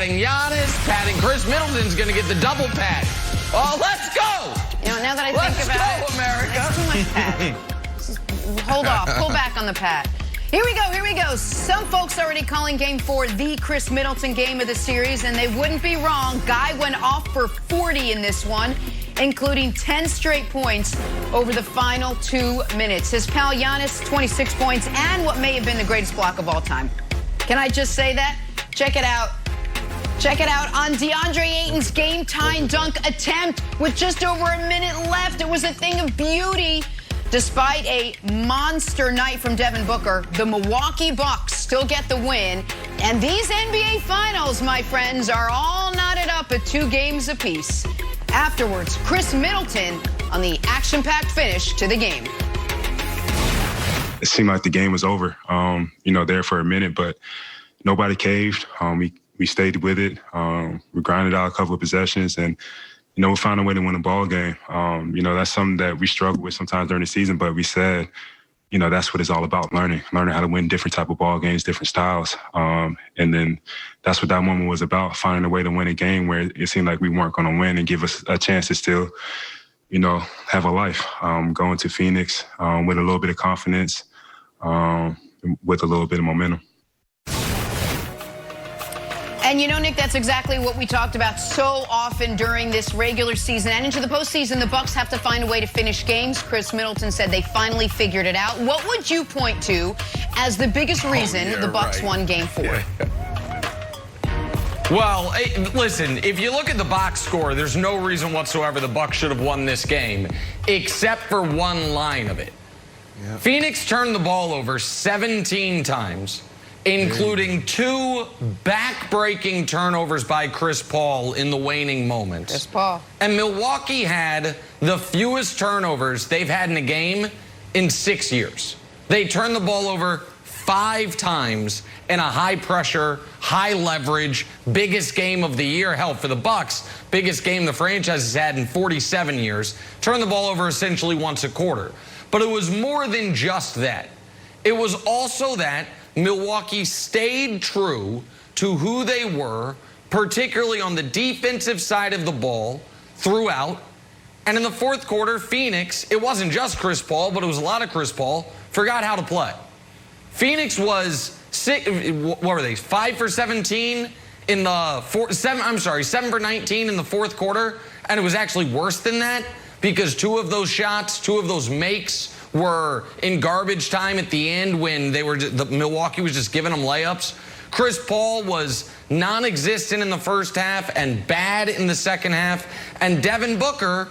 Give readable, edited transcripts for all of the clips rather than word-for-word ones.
patting Giannis, patting Chris Middleton's going to get the double pat. Oh, let's go! You know, now that I think about it, America. that's too much pat. Hold off, pull back on the pat. Here we go. Some folks already calling Game 4 the Chris Middleton game of the series, and they wouldn't be wrong. Guy went off for 40 in this one, including 10 straight points over the final 2 minutes. His pal Giannis, 26 points, and what may have been the greatest block of all time. Can I just say that? Check it out. Check it out on DeAndre Ayton's game-tying dunk attempt with just over a minute left. It was a thing of beauty. Despite a monster night from Devin Booker, the Milwaukee Bucks still get the win. And these NBA Finals, my friends, are all knotted up at 2 games apiece. Afterwards, Chris Middleton on the action-packed finish to the game. It seemed like the game was over, there for a minute, but nobody caved. We stayed with it. We grinded out a couple of possessions, and we found a way to win a ball game. That's something that we struggle with sometimes during the season, but we said, that's what it's all about, learning how to win different type of ball games, different styles. And then that's what that moment was about, finding a way to win a game where it seemed like we weren't going to win and give us a chance to still, have a life. Going to Phoenix with a little bit of confidence, with a little bit of momentum. And Nick, that's exactly what we talked about so often during this regular season and into the postseason. The Bucks have to find a way to finish games. Chris Middleton said they finally figured it out. What would you point to as the biggest reason the Bucks won Game 4? Yeah. Well, listen, if you look at the box score, there's no reason whatsoever the Bucks should have won this game, except for one line of it. Yep. Phoenix turned the ball over 17 times. Including 2 back-breaking turnovers by Chris Paul in the waning moments. Chris Paul. And Milwaukee had the fewest turnovers they've had in a game in 6 years. They turned the ball over 5 times in a high-pressure, high-leverage, biggest game of the year. Hell, for the Bucks, biggest game the franchise has had in 47 years. Turned the ball over essentially once a quarter. But it was more than just that. It was also that Milwaukee stayed true to who they were, particularly on the defensive side of the ball throughout. And in the fourth quarter, Phoenix, it wasn't just Chris Paul, but it was a lot of Chris Paul, forgot how to play. Phoenix was 5 for 17 in the 7 for 19 in the fourth quarter, and it was actually worse than that because 2 of those shots, 2 of those makes were in garbage time at the end when Milwaukee was just giving them layups. Chris Paul was non-existent in the first half and bad in the second half. And Devin Booker,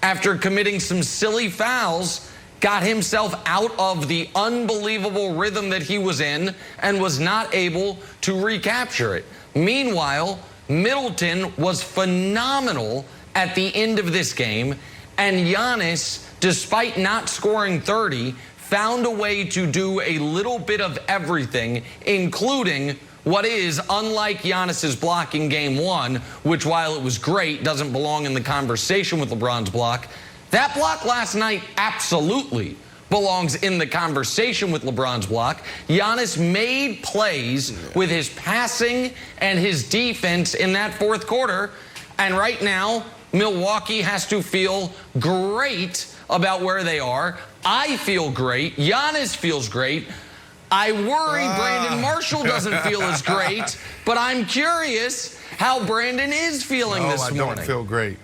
after committing some silly fouls, got himself out of the unbelievable rhythm that he was in and was not able to recapture it. Meanwhile, Middleton was phenomenal at the end of this game, and Giannis, despite not scoring 30, found a way to do a little bit of everything, including what is, unlike Giannis's block in Game 1, which, while it was great, doesn't belong in the conversation with LeBron's block. That block last night absolutely belongs in the conversation with LeBron's block. Giannis made plays with his passing and his defense in that fourth quarter, and right now, Milwaukee has to feel great about where they are. I feel great. Giannis feels great. I worry Brandon Marshall doesn't feel as great, but I'm curious how Brandon is feeling this morning. No, I don't feel great.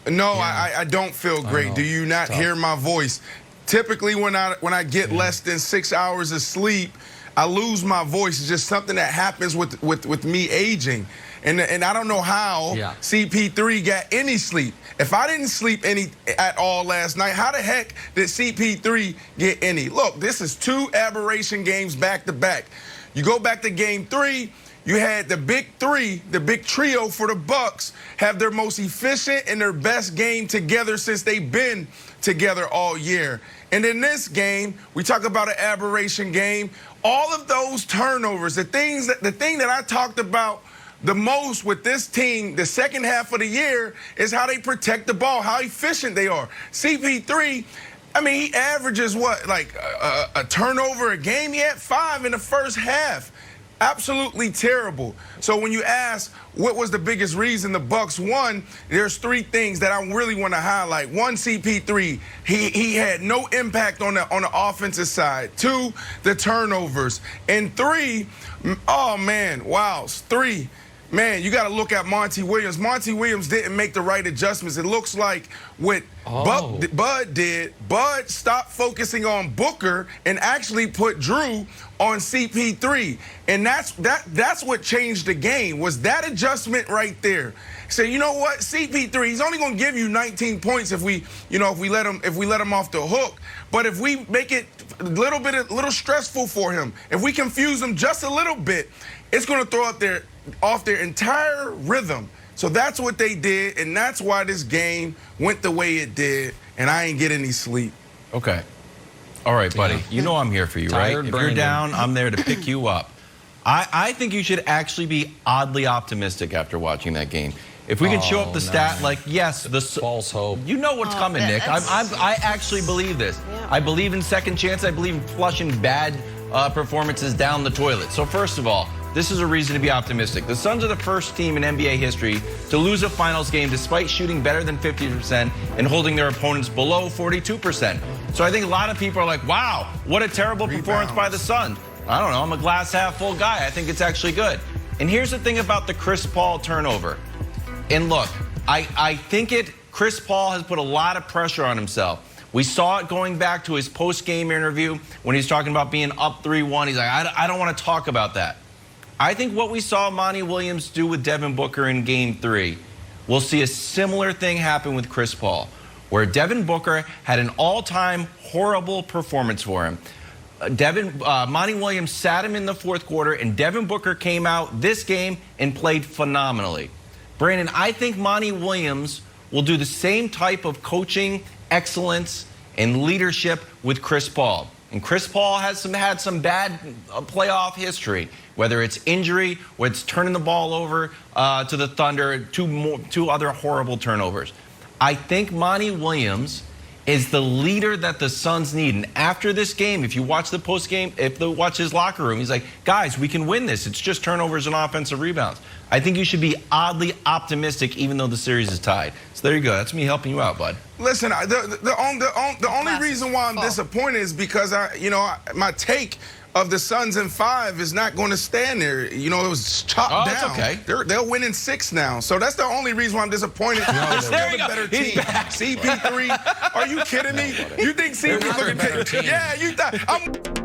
No, yeah. I don't feel great. Do you not hear my voice? Typically, when I get less than 6 hours of sleep, I lose my voice. It's just something that happens with me aging. And I don't know how CP3 got any sleep. If I didn't sleep any at all last night, how the heck did CP3 get any? Look, this is 2 aberration games back-to-back. You go back to Game 3, you had the big 3, the big trio for the Bucks, have their most efficient and their best game together since they've been together all year. And in this game, we talk about an aberration game. All of those turnovers, the thing that I talked about the most with this team the second half of the year is how they protect the ball, how efficient they are. CP3, I mean, he averages what, like a turnover a game? He had 5 in the first half. absolutely terrible. So when you ask what was the biggest reason the Bucks won, there's 3 things that I really want to highlight. 1, CP3, he had no impact on the offensive side. 2, the turnovers, and 3, oh man, wow, 3. Man, you got to look at Monty Williams. Monty Williams didn't make the right adjustments. It looks like what Bud did. Bud stopped focusing on Booker and actually put Drew on CP3. And that's what changed the game, was that adjustment right there. So you know what, CP3, he's only going to give you 19 points if we let him off the hook. But if we make it a little stressful for him, if we confuse him just a little bit, it's going to throw off their entire rhythm. So that's what they did, and that's why this game went the way it did, and I ain't get any sleep. Okay. All right, buddy. You know I'm here for you, right? If you're down, I'm there to pick you up. I think you should actually be oddly optimistic after watching that game. If we can show up the stat, like, yes, the false hope. You know what's coming, Nick. I actually believe this. Yeah. I believe in second chance. I believe in flushing bad performances down the toilet. So first of all, this is a reason to be optimistic. The Suns are the first team in NBA history to lose a finals game despite shooting better than 50% and holding their opponents below 42%. So I think a lot of people are like, wow, what a terrible performance by the Suns. I don't know, I'm a glass half full guy. I think it's actually good. And here's the thing about the Chris Paul turnover. And look, I think Chris Paul has put a lot of pressure on himself. We saw it going back to his post-game interview when he's talking about being up 3-1. He's like, I don't want to talk about that. I think what we saw Monty Williams do with Devin Booker in Game 3, we'll see a similar thing happen with Chris Paul, where Devin Booker had an all-time horrible performance for him. Monty Williams sat him in the fourth quarter, and Devin Booker came out this game and played phenomenally. Brandon, I think Monty Williams will do the same type of coaching excellence and leadership with Chris Paul. And Chris Paul has had some bad playoff history, whether it's injury, or it's turning the ball over to the Thunder, two other horrible turnovers. I think Monty Williams is the leader that the Suns need. And after this game, if you watch the post game, if you watch his locker room, he's like, guys, we can win this. It's just turnovers and offensive rebounds. I think you should be oddly optimistic, even though the series is tied. So there you go. That's me helping you out, bud. Listen, the only reason why I'm disappointed is because my take of the Suns in 5 is not going to stand there. You know, it was chopped down. That's okay. They'll win in 6 now. So that's the only reason why I'm disappointed. They're still a better team. CP3, are you kidding me? You think CP3 looking better team? Yeah, you thought.